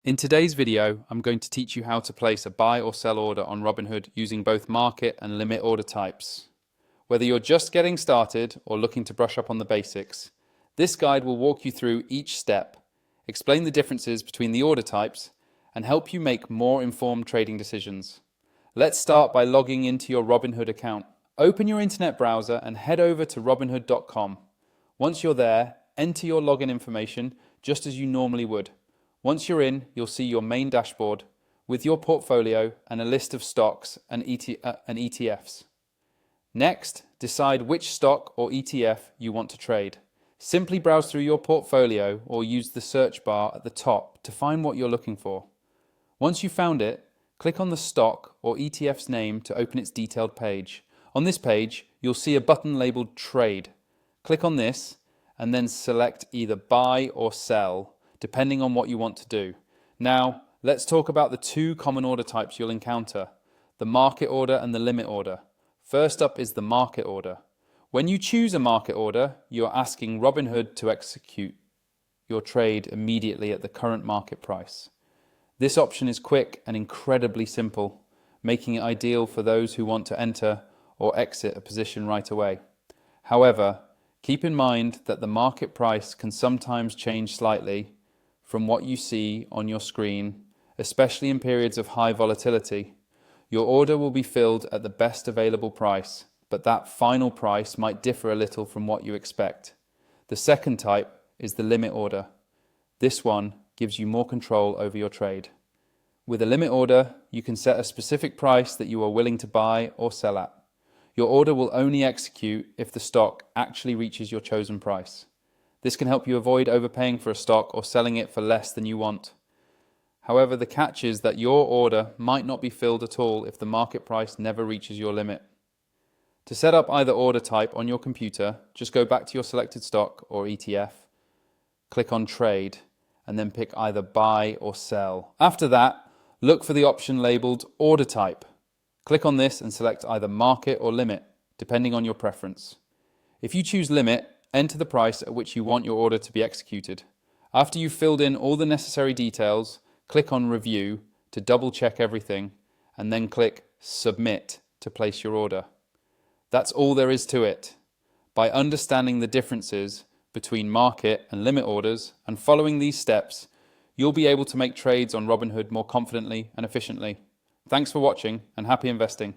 In today's video, I'm going to teach you how to place a buy or sell order on Robinhood using both market and limit order types. Whether you're just getting started or looking to brush up on the basics, this guide will walk you through each step, explain the differences between the order types, and help you make more informed trading decisions. Let's start by logging into your Robinhood account. Open your internet browser and head over to robinhood.com. Once you're there, enter your login information just as you normally would. Once you're in, you'll see your main dashboard with your portfolio and a list of stocks and ETFs. Next, decide which stock or ETF you want to trade. Simply browse through your portfolio or use the search bar at the top to find what you're looking for. Once you've found it, click on the stock or ETF's name to open its detailed page. On this page, you'll see a button labeled Trade. Click on this and then select either buy or sell, depending on what you want to do. Now, let's talk about the two common order types you'll encounter, the market order and the limit order. First up is the market order. When you choose a market order, you're asking Robinhood to execute your trade immediately at the current market price. This option is quick and incredibly simple, making it ideal for those who want to enter or exit a position right away. However, keep in mind that the market price can sometimes change slightly from what you see on your screen, especially in periods of high volatility. Your order will be filled at the best available price, but that final price might differ a little from what you expect. The second type is the limit order. This one gives you more control over your trade. With a limit order, you can set a specific price that you are willing to buy or sell at. Your order will only execute if the stock actually reaches your chosen price. This can help you avoid overpaying for a stock or selling it for less than you want. However, the catch is that your order might not be filled at all if the market price never reaches your limit. To set up either order type on your computer, just go back to your selected stock or ETF, click on Trade, and then pick either buy or sell. After that, look for the option labeled Order Type. Click on this and select either market or limit, depending on your preference. If you choose limit, enter the price at which you want your order to be executed. After you've filled in all the necessary details, click on Review to double check everything, and then click Submit to place your order. That's all there is to it. By understanding the differences between market and limit orders and following these steps, you'll be able to make trades on Robinhood more confidently and efficiently. Thanks for watching and happy investing.